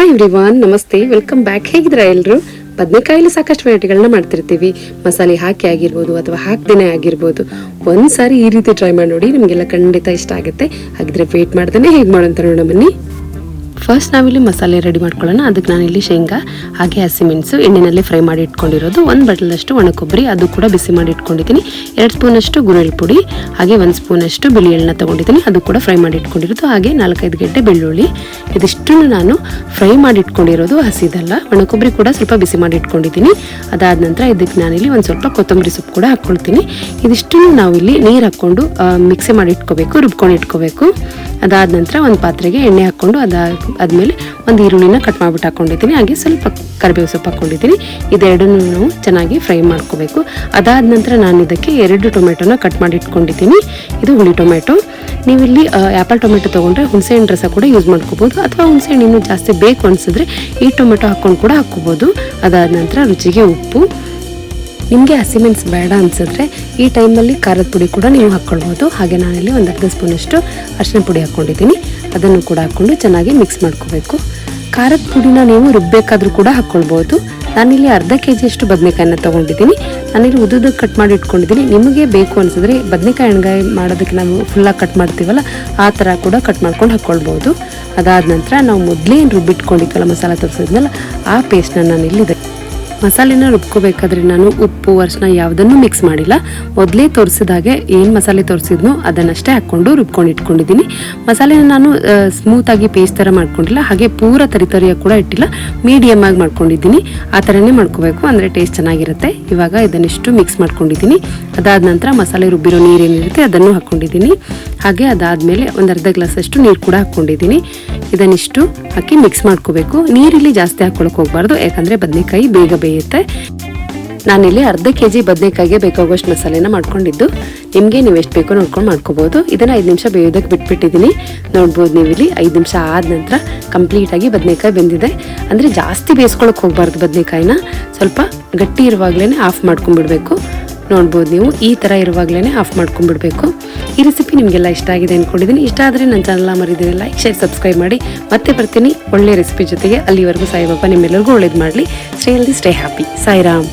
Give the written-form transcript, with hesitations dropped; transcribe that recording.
Hi everyone, ನಮಸ್ತೆ, welcome back. ಹೇಗಿದ್ದೀರಾ ಎಲ್ಲರೂ? ಬದನೆಕಾಯಲ್ಲಿ ಸಾಕಷ್ಟು ವೆರೈಟಿಗಳನ್ನ ಮಾಡ್ತಿರ್ತೀವಿ. ಮಸಾಲೆ ಹಾಕಿ ಆಗಿರ್ಬೋದು ಅಥವಾ ಹಾಕ್ದೇನೆ ಆಗಿರ್ಬೋದು. ಒಂದ್ಸಾರಿ ಈ ರೀತಿ ಟ್ರೈ ಮಾಡಿ ನೋಡಿ, ನಿಮಗೆಲ್ಲ ಖಂಡಿತ ಇಷ್ಟ ಆಗುತ್ತೆ. ಹಾಗಿದ್ರೆ ವೇಟ್ ಮಾಡ್ದೇನೆ ಹೇಗೆ ಮಾಡೋಂತ ನೋಡೋಣ ಬನ್ನಿ. ಫಸ್ಟ್ ನಾವಿಲ್ಲಿ ಮಸಾಲೆ ರೆಡಿ ಮಾಡ್ಕೊಳ್ಳೋಣ. ಅದಕ್ಕೆ ನಾನಿಲ್ಲಿ ಶೇಂಗಾ ಹಾಗೆ ಹಸಿಮೆಣಸು ಎಣ್ಣೆನಲ್ಲಿ ಫ್ರೈ ಮಾಡಿ ಇಟ್ಕೊಂಡಿರೋದು, 1 ಬಟ್ಲಷ್ಟು ಒಣ ಕೊಬ್ಬರಿ, ಅದು ಕೂಡ ಬಿಸಿ ಮಾಡಿ ಇಟ್ಕೊಂಡಿದ್ದೀನಿ. 2 ಸ್ಪೂನಷ್ಟು ಗುರೆಳ್ ಪುಡಿ, ಹಾಗೆ 1 ಸ್ಪೂನಷ್ಟು ಬಿಳಿ ಎಳ್ಳನ್ನ ತೊಗೊಂಡಿದ್ದೀನಿ, ಅದು ಕೂಡ ಫ್ರೈ ಮಾಡಿ ಇಟ್ಕೊಂಡಿರೋದು. ಹಾಗೆ 4-5 ಗೆಡ್ಡೆ ಬೆಳ್ಳುಳ್ಳಿ. ಇದಿಷ್ಟನ್ನು ನಾನು ಫ್ರೈ ಮಾಡಿ ಇಟ್ಕೊಂಡಿರೋದು, ಹಸಿದಲ್ಲ. ಒಣ ಕೊಬ್ಬರಿ ಕೂಡ ಸ್ವಲ್ಪ ಬಿಸಿ ಮಾಡಿ ಇಟ್ಕೊಂಡಿದ್ದೀನಿ. ಅದಾದ ನಂತರ ಇದಕ್ಕೆ ನಾನಿಲ್ಲಿ ಒಂದು ಸ್ವಲ್ಪ ಕೊತ್ತಂಬರಿ ಸೊಪ್ಪು ಕೂಡ ಹಾಕ್ಕೊಳ್ತೀನಿ. ಇದಿಷ್ಟನ್ನು ನಾವಿಲ್ಲಿ ನೀರು ಹಾಕ್ಕೊಂಡು ಮಿಕ್ಸಿ ಮಾಡಿ ಇಟ್ಕೋಬೇಕು, ರುಬ್ಕೊಂಡು ಇಟ್ಕೋಬೇಕು. ಅದಾದ ನಂತರ ಒಂದು ಪಾತ್ರೆಗೆ ಎಣ್ಣೆ ಹಾಕ್ಕೊಂಡು ಆದಮೇಲೆ ಒಂದು ಈರುಳ್ಳಿನ ಕಟ್ ಮಾಡಿಬಿಟ್ಟು ಹಾಕ್ಕೊಂಡಿದ್ದೀನಿ. ಹಾಗೆ ಸ್ವಲ್ಪ ಕರಿಬೇವು ಸೊಪ್ಪು ಹಾಕ್ಕೊಂಡಿದ್ದೀನಿ. ಇದೆರಡನ್ನು ನಾವು ಚೆನ್ನಾಗಿ ಫ್ರೈ ಮಾಡ್ಕೋಬೇಕು. ಅದಾದ ನಂತರ ನಾನು ಇದಕ್ಕೆ 2 ಟೊಮೆಟೊನ ಕಟ್ ಮಾಡಿ ಇಟ್ಕೊಂಡಿದ್ದೀನಿ. ಇದು ಹುಳಿ ಟೊಮೆಟೊ. ನೀವಿಲ್ಲಿ ಆ್ಯಪಲ್ ಟೊಮೆಟೊ ತೊಗೊಂಡ್ರೆ ಹುಣಸೆಹಣ್ಣು ರಸ ಕೂಡ ಯೂಸ್ ಮಾಡ್ಕೋಬೋದು, ಅಥವಾ ಹುಣಸೆಹಣ್ಣು ಇನ್ನೂ ಜಾಸ್ತಿ ಬೇಕು ಅನಿಸಿದ್ರೆ ಈ ಟೊಮೆಟೊ ಹಾಕ್ಕೊಂಡು ಕೂಡ ಹಾಕ್ಕೋಬೋದು. ಅದಾದ ನಂತರ ರುಚಿಗೆ ಉಪ್ಪು. ನಿಮಗೆ ಹಸಿಮೆಣಸು ಬೇಡ ಅನಿಸಿದ್ರೆ ಈ ಟೈಮಲ್ಲಿ ಖಾರದ ಪುಡಿ ಕೂಡ ನೀವು ಹಾಕ್ಕೊಳ್ಬೋದು. ಹಾಗೆ ನಾನಿಲ್ಲಿ ಒಂದು ಅರ್ಧ ಸ್ಪೂನಷ್ಟು ಅರಿಶಿನ ಪುಡಿ ಹಾಕ್ಕೊಂಡಿದ್ದೀನಿ. ಅದನ್ನು ಕೂಡ ಹಾಕ್ಕೊಂಡು ಚೆನ್ನಾಗಿ ಮಿಕ್ಸ್ ಮಾಡ್ಕೋಬೇಕು. ಖಾರದ ಪುಡಿನ ನೀವು ರುಬ್ಬಬೇಕಾದ್ರೂ ಕೂಡ ಹಾಕ್ಕೊಳ್ಬೋದು. ನಾನಿಲ್ಲಿ ಅರ್ಧ kg ಬದನೆಕಾಯಿನ ತೊಗೊಂಡಿದ್ದೀನಿ. ನಾನಿಲ್ಲಿ ಉದ್ದುದಕ್ಕೆ ಕಟ್ ಮಾಡಿ ಇಟ್ಕೊಂಡಿದ್ದೀನಿ. ನಿಮಗೆ ಬೇಕು ಅನಿಸಿದ್ರೆ ಬದನೆಕಾಯಿ ಎಣ್ಗಾಯಿ ಮಾಡೋದಕ್ಕೆ ನಾವು ಫುಲ್ಲಾಗಿ ಕಟ್ ಮಾಡ್ತೀವಲ್ಲ, ಆ ಥರ ಕೂಡ ಕಟ್ ಮಾಡ್ಕೊಂಡು ಹಾಕ್ಕೊಳ್ಬೋದು. ಅದಾದ ನಂತರ ನಾವು ಮೊದಲೇ ಏನು ರುಬ್ಬಿಟ್ಕೊಂಡಿದ್ವಲ್ಲ, ಮಸಾಲೆ ತರಿಸಿದ್ನಲ್ಲ, ಆ ಪೇಸ್ಟನ್ನ ನಾನಿಲ್ಲಿದೆ. ಮಸಾಲೆನ ರುಬ್ಕೋಬೇಕಾದ್ರೆ ನಾನು ಉಪ್ಪು ಅರಿಶಿನ ಯಾವುದನ್ನು ಮಿಕ್ಸ್ ಮಾಡಿಲ್ಲ. ಮೊದಲೇ ತೋರಿಸಿದಾಗೆ ಏನು ಮಸಾಲೆ ತೋರಿಸಿದ್ನೋ ಅದನ್ನಷ್ಟೇ ಹಾಕ್ಕೊಂಡು ರುಬ್ಕೊಂಡು ಇಟ್ಕೊಂಡಿದ್ದೀನಿ. ಮಸಾಲೆನ ನಾನು ಸ್ಮೂತಾಗಿ ಪೇಸ್ಟ್ ಥರ ಮಾಡ್ಕೊಂಡಿಲ್ಲ, ಹಾಗೆ ಪೂರ ತರಿತರಿಯಾಗಿ ಕೂಡ ಇಟ್ಟಿಲ್ಲ, ಮೀಡಿಯಮ್ ಆಗಿ ಮಾಡ್ಕೊಂಡಿದ್ದೀನಿ. ಆ ಥರನೇ ಮಾಡ್ಕೋಬೇಕು, ಅಂದರೆ ಟೇಸ್ಟ್ ಚೆನ್ನಾಗಿರುತ್ತೆ. ಇವಾಗ ಇದನ್ನಿಷ್ಟು ಮಿಕ್ಸ್ ಮಾಡ್ಕೊಂಡಿದ್ದೀನಿ. ಅದಾದ ನಂತರ ಮಸಾಲೆ ರುಬ್ಬಿರೋ ನೀರೇನಿರುತ್ತೆ ಅದನ್ನು ಹಾಕ್ಕೊಂಡಿದ್ದೀನಿ. ಹಾಗೆ ಅದಾದಮೇಲೆ ಒಂದು ಅರ್ಧ ಗ್ಲಾಸಷ್ಟು ನೀರು ಕೂಡ ಹಾಕ್ಕೊಂಡಿದ್ದೀನಿ. ಇದನ್ನಿಷ್ಟು ಹಾಕಿ ಮಿಕ್ಸ್ ಮಾಡ್ಕೋಬೇಕು. ನೀರಿಲ್ಲಿ ಜಾಸ್ತಿ ಹಾಕ್ಕೊಳಕ್ಕೆ ಹೋಗಬಾರ್ದು, ಯಾಕಂದರೆ ಬದನೆಕಾಯಿ ಬೇಗ ಬೇಯುತ್ತೆ. ನಾನಿಲ್ಲಿ ಅರ್ಧ kg ಬದನೆಕಾಯಿಗೆ ಬೇಕಾಗುವಷ್ಟು ಮಸಾಲೆನ ಮಾಡ್ಕೊಂಡಿದ್ದು. ನಿಮಗೆ ನೀವು ಎಷ್ಟು ಬೇಕೋ ನೋಡ್ಕೊಂಡು ಮಾಡ್ಕೋಬೋದು. ಇದನ್ನು 5 ನಿಮಿಷ ಬೇಯೋದಕ್ಕೆ ಬಿಟ್ಬಿಟ್ಟಿದ್ದೀನಿ. ನೋಡ್ಬೋದು ನೀವಿಲ್ಲಿ 5 ನಿಮಿಷ ಆದ ನಂತರ ಕಂಪ್ಲೀಟಾಗಿ ಬದನೆಕಾಯಿ ಬೆಂದಿದೆ. ಅಂದರೆ ಜಾಸ್ತಿ ಬೇಯಿಸ್ಕೊಳಕ್ಕೆ ಹೋಗಬಾರ್ದು, ಬದನೆಕಾಯಿನ ಸ್ವಲ್ಪ ಗಟ್ಟಿ ಇರುವಾಗಲೇ ಆಫ್ ಮಾಡ್ಕೊಂಡ್ಬಿಡ್ಬೇಕು. ನೋಡ್ಬೋದು ನೀವು ಈ ಥರ ಇರುವಾಗಲೇ ಆಫ್ ಮಾಡ್ಕೊಂಡ್ಬಿಡ್ಬೇಕು. ಈ ರೆಸಿಪಿ ನಿಮಗೆಲ್ಲ ಇಷ್ಟ ಆಗಿದೆ ಅಂದ್ಕೊಂಡಿದ್ದೀನಿ. ಇಷ್ಟ ಆದರೆ ನನ್ನ ಚಾನಲ್ನ ಮರಿದಿರಿ ಲೈಕ್, ಶೇರ್, ಸಬ್ಸ್ಕ್ರೈಬ್ ಮಾಡಿ. ಮತ್ತೆ ಬರ್ತೀನಿ ಒಳ್ಳೆ ರೆಸಿಪಿ ಜೊತೆಗೆ. ಅಲ್ಲಿವರೆಗೂ ಸಾಯಿಬಾಬಾ ನಿಮ್ಮೆಲ್ಲರಿಗೂ ಒಳ್ಳೇದು ಮಾಡಲಿ. Stay healthy, stay happy. Sairam.